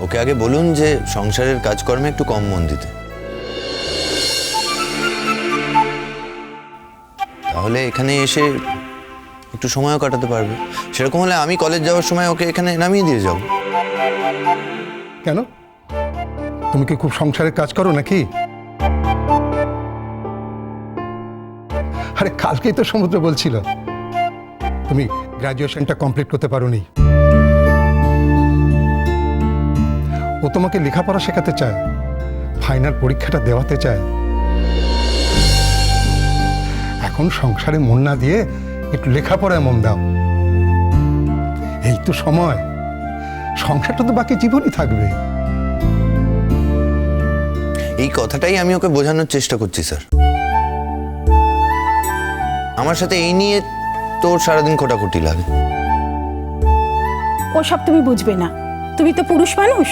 ওকে আগে বলুন যে সংসারের কাজকর্মে একটু কম মন দিতে, তাহলে এখানে এসে একটু সময়ও কাটাতে পারবে। সেরকম হলে আমি কলেজ যাওয়ার সময় ওকে এখানে নামিয়ে দিয়ে যাব। কেন, তুমি কি খুব সংসারের কাজ করো নাকি? আরে কালকেই তো সমুদ্র বলছিল তুমি গ্রাজুয়েশনটা কমপ্লিট করতে পারোনি। ও তোমাকে লেখাপড়া শেখাতে চায়, ফাইনাল পরীক্ষাটা দেওয়াতে চায়। এখন সংসারে মন না দিয়ে একটু লেখাপড়ায় মন দাও। এই তো সময়, সংসারটা তো বাকি জীবনই থাকবে। এই কথাটাই আমি ওকে বোঝানোর চেষ্টা করছি স্যার। আমার সাথে এই নিয়ে তোর সারাদিন খোটাখুটি লাগে। ওসব তুমি বুঝবে না, তুমি তো পুরুষ মানুষ।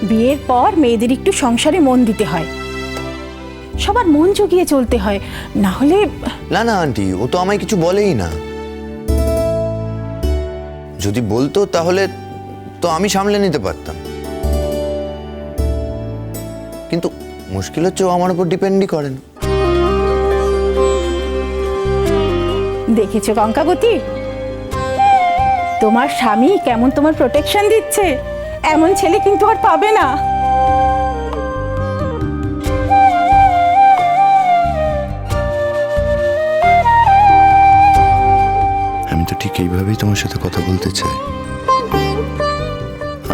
বিয়ের পর মেয়েদের একটু সংসারে মন দিতে হয়, সবার মন জুগিয়ে চলতে হয়, না হলে। না না আন্টি, ও তো আমায় কিছু বলেই না। যদি বলতো তাহলে তো আমি সামলে নিতে পারতাম, কিন্তু মুশকিল হচ্ছে ও আমার উপর ডিপেন্ডই করে না। দেখেছো কঙ্কাবতী, তোমার স্বামী কেমন তোমার প্রোটেকশন দিচ্ছে। এমন ছেলে কিন্তু আর পাবে না। আমি তো ঠিক এইভাবেই তোমার সাথে কথা বলতে চাই।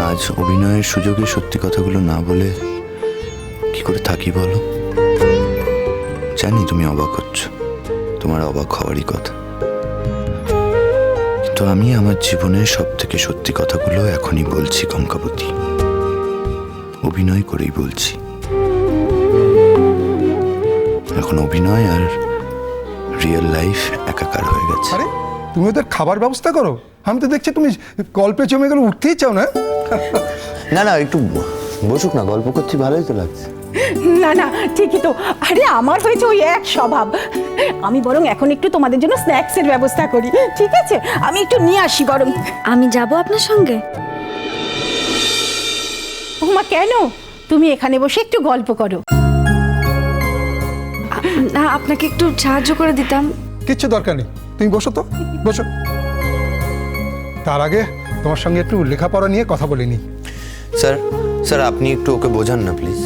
আজ অভিনয়ের সুযোগে সত্যি কথাগুলো না বলে কি করে থাকি বলো? জানি তুমি অবাক হচ্ছ, তোমার অবাক হওয়ারই কথা, কিন্তু আমি আমার জীবনের সব থেকে সত্যি কথাগুলো এখনই বলছি কঙ্কাবতী। অভিনয় করেই বলছি। এখন অভিনয় আর রিয়েল লাইফ একাকার হয়ে গেছে। আরে তুমি ওদের খাবার ব্যবস্থা করো, আমি তো দেখছি তুমি গল্পে জমে গেলে উঠতেই চাও না। না না, একটু বসুক না, গল্প করছি, ভালোই তো লাগছে। না না, ঠিকই তো। আরে আমার হয়েছে ওই এক স্বভাব। আমি বরং এখন একটু তোমাদের জন্য স্ন্যাক্সের ব্যবস্থা করি, ঠিক আছে? আমি একটু নিয়ে আসি বরং। আমি যাব আপনার সঙ্গে। ওমা, কেন? তুমি এখানে বসে একটু গল্প করো। না, আপনাকে একটু সাহায্য করে দিতাম। কিচ্ছু দরকার নেই, তুমি বসো তো, বসো। তার আগে তোমার সঙ্গে একটু লেখাপড়া নিয়ে কথা বলিনি। স্যার স্যার আপনি একটু ওকে বোঝান না প্লিজ।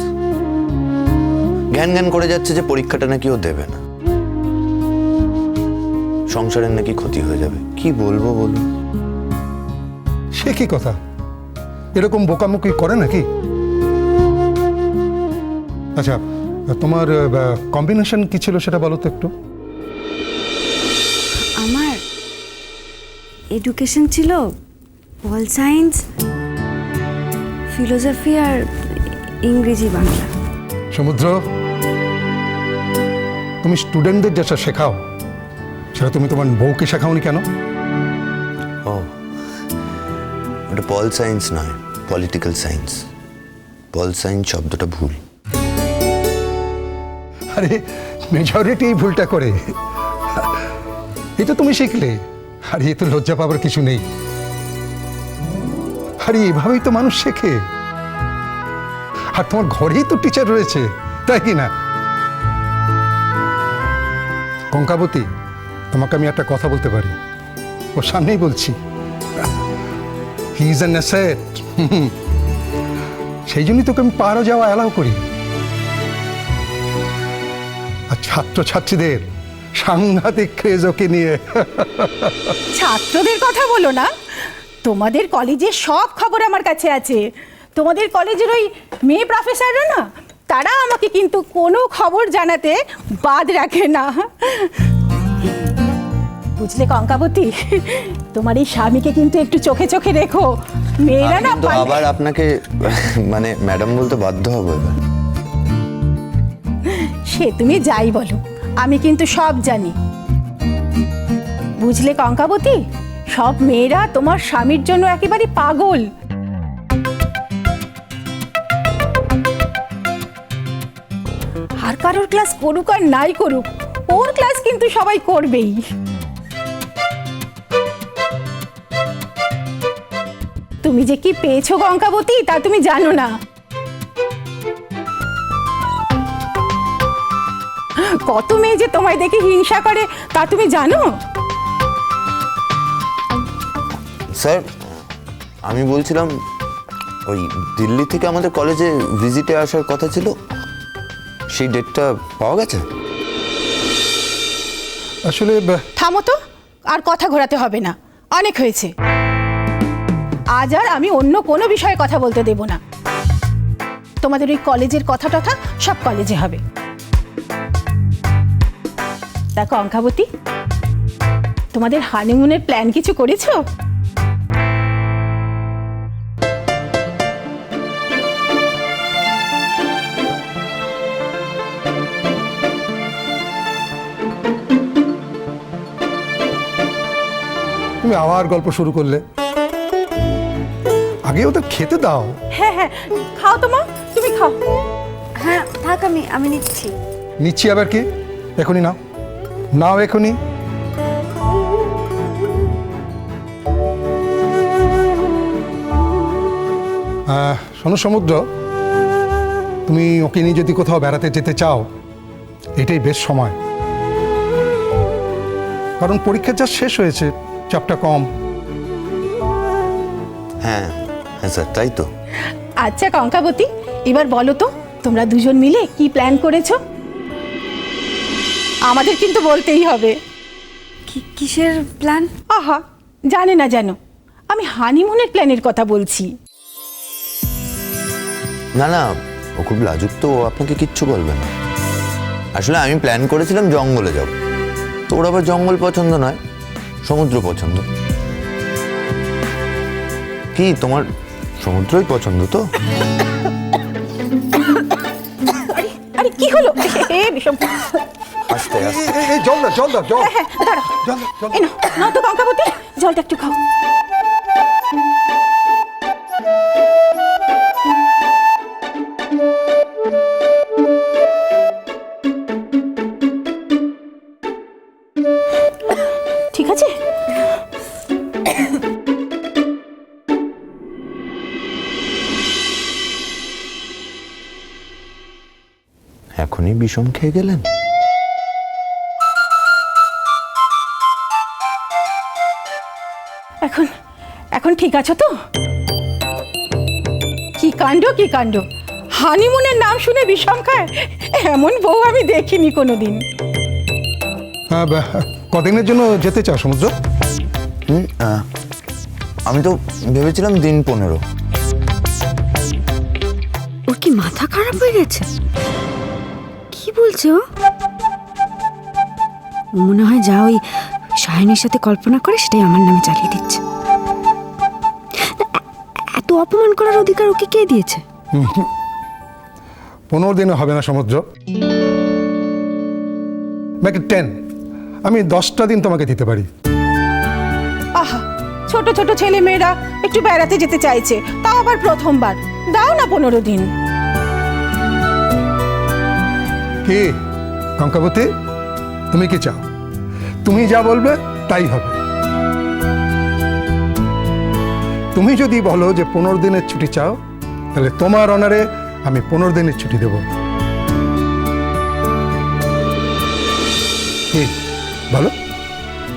জ্ঞান জ্ঞান করে যাচ্ছে যে পরীক্ষাটা নাকি ও দেবে না, সংসারের নাকি ক্ষতি হয়ে যাবে। কি বলবো বলুন? সে কি কথা, এরকম বোকামুকি করে নাকি? আচ্ছা, তোমার কম্বিনেশন কি ছিল সেটা বলো তো একটু। আমার এডুকেশন ছিল পল সায়েন্স, ফিলোসফি আর ইংরেজি বাংলা। সমুদ্র, তুমি স্টুডেন্টদের যেটা শেখাও সেটা তুমি তোমার বউকে শেখাওনি কেন? ও, ওটা পল সায়েন্স নয়, পলিটিক্যাল সায়েন্স। পল সায়েন্স শব্দটা ভুল। আরে মেজরিটি এই ভুলটা করে, এটা তুমি শিখলে। আরে এ তো লজ্জা পাবার কিছু নেই। আরে এভাবেই তো মানুষ শেখে। আর তোমার ঘরেই তো টিচার রয়েছে, তাই কি না? কঙ্কাবতী, তোমাকে আমি একটা কথা বলতে পারি, ওর সামনেই বলছি। He is an asset. সেই জন্যই তোকে আমি পারো যাওয়া অ্যালাউ করি। আর ছাত্রছাত্রীদের সাংঘাতিক ক্রেজ ওকে নিয়ে। ছাত্রদের কথা বলো না, তোমাদের কলেজের সব খবর আমার কাছে আছে। তোমাদের কলেজের ওই মেয়ে প্রফেসররা না, তারা আমাকে কিন্তু কোনো খবর জানাতে বাদ রাখে না। বুঝলে কঙ্কাবতী, তোমার এই স্বামীকে কিন্তু একটু চোখে চোখে রেখো। মেয়েরা না তো আবার আপনাকে মানে ম্যাডাম বলতে বাধ্য হবো এবার। সে তুমি যাই বলো, আমি কিন্তু সব জানি। বুঝলে কঙ্কাবতী, সব মেয়েরা তোমার স্বামীর জন্য একেবারে পাগল। আর কারোর ক্লাস করুক আর নাই করুক, ওর ক্লাস কিন্তু সবাই করবেই। তুমি যে কি পেয়েছো কঙ্কাবতী তা তুমি জানো না। কত মেয়ে যে তোমায় দেখে হিংসা করে তা তুমি জানো? স্যার, আমি বলছিলাম ওই দিল্লি থেকে আমাদের কলেজে ভিজিটে আসার কথা ছিল, সেই ডেটটা পাওয়া গেছে? আসলে থামো তো, আর কথা ঘোরাতে হবে না, অনেক হয়েছে। আজ আর আমি অন্য কোনো বিষয়ে কথা বলতে দেব না। তোমাদের ওই কলেজের কথা টথা সব কলেজে হবে। দেখো অঙ্কাবতী, তোমাদের হানিমুনের প্ল্যান কিছু করেছো? তুমি আবার গল্প শুরু করলে, আগে ওদের খেতে দাও। হ্যাঁ হ্যাঁ, খাও তো মা, তুমি খাও। হ্যাঁ থাক, আমি নিচ্ছি। নিচ্ছি আবার কি? এখনই নাও, নাও এখনই। শোনো সমুদ্র, তুমি ওকে নিয়ে যদি কোথাও বেড়াতে যেতে চাও, এটাই বেশ সময়। কারণ পরীক্ষা যা শেষ হয়েছে, চাপটা কম। হ্যাঁ হ্যাঁ স্যার, তাই তো। আচ্ছা কঙ্কাবতী, এবার বলো তো তোমরা দুজন মিলে কি প্ল্যান করেছো? আমাদের কিন্তু বলতেই হবে। কিসের প্ল্যান? আহা, জানে না জানো, আমি হানিমুনের প্ল্যানের কথা বলছি। না না, ও খুব লাজুক তো, ও আপনাকে কিচ্ছু বলবে না। আসলে আমি প্ল্যান করেছিলাম জঙ্গলে যাব, তো ওর আবার জঙ্গল পছন্দ নয়, সমুদ্র পছন্দ। কি তোমার সমুদ্রই পছন্দ তো? আরে কি হলো? বিষম। আস্তে আস্তে। এই জল দাও, জল দাও, জল। হ্যাঁ, দাঁড়াও। জল দাও, জল এই দাও। নাও, নাও তো কঙ্কাবতী, জলটা একটু খাও। ঠিক আছে? এখনই বিষম খেয়ে গেলেন? এখন এখন ঠিক আছো তো? কি কাণ্ড, কি কাণ্ড! হানিমুনের নাম শুনে বিষম খায়, এমন বউ আমি দেখিনি কোনোদিন। কদিনের জন্য যেতে চাও সমুদ্র? আমি তো ভেবেছিলাম দিন 15। ওর কি মাথা খারাপ হয়ে গেছে? কি বলছো? ও মনে হয় যা ওই সায়নীর সাথে কল্পনা করে সেটাই আমার নামে চালিয়ে দিচ্ছে। এত অপমান করার অধিকার ওকে কে দিয়েছে? 15 দিনে হবে না সমুদ্র, মেক ইট 10। আমি 10টা দিন তোমাকে দিতে পারি। আহা, ছোট ছোট ছেলে মেয়েরা একটু বেড়াতে যেতে চাইছে, তাও আবার প্রথমবার। দাও না 15 দিন। কি কঙ্কাবতী, তুমি কি চাও? তুমি যা বলবে তাই হবে। তুমি যদি বলো যে 15 দিনের ছুটি চাও, তাহলে তোমার অনারে আমি 15 দিনের ছুটি দেব। কি বলো,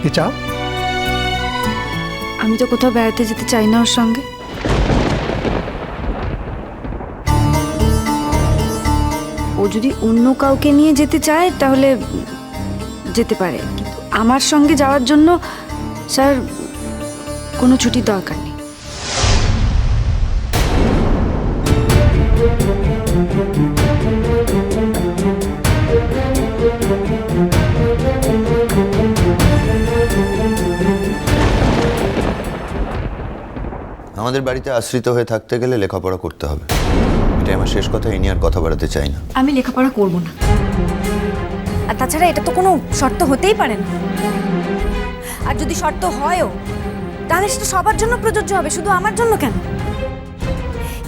কি চাও? আমি তো কোথাও বেড়াতে যেতে চাই না ওর সঙ্গে। ও যদি অন্য কাউকে নিয়ে যেতে চায় তাহলে যেতে পারে, কিন্তু আমার সঙ্গে যাওয়ার জন্য স্যার কোনো ছুটির দরকার নেই। আমাদের বাড়িতে আশ্রিত হয়ে থাকতে গেলে লেখাপড়া করতে হবে, এটাই আমার শেষ কথা। এই নিয়ে আর কথা বাড়াতে চাই না। আমি লেখাপড়া করব না। আর তাছাড়া এটা তো কোনো শর্ত হতেই পারে না। আর যদি শর্ত হয়ও, তাহলে সেটা সবার জন্য প্রযোজ্য হবে, শুধু আমার জন্য কেন?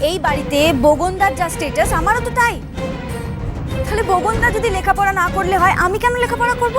এই বাড়িতে বগনদার যা স্ট্যাটাস, আমারও তো তাই। তাহলে বগনদা যদি লেখাপড়া না করলে হয়, আমি কেন লেখাপড়া করব?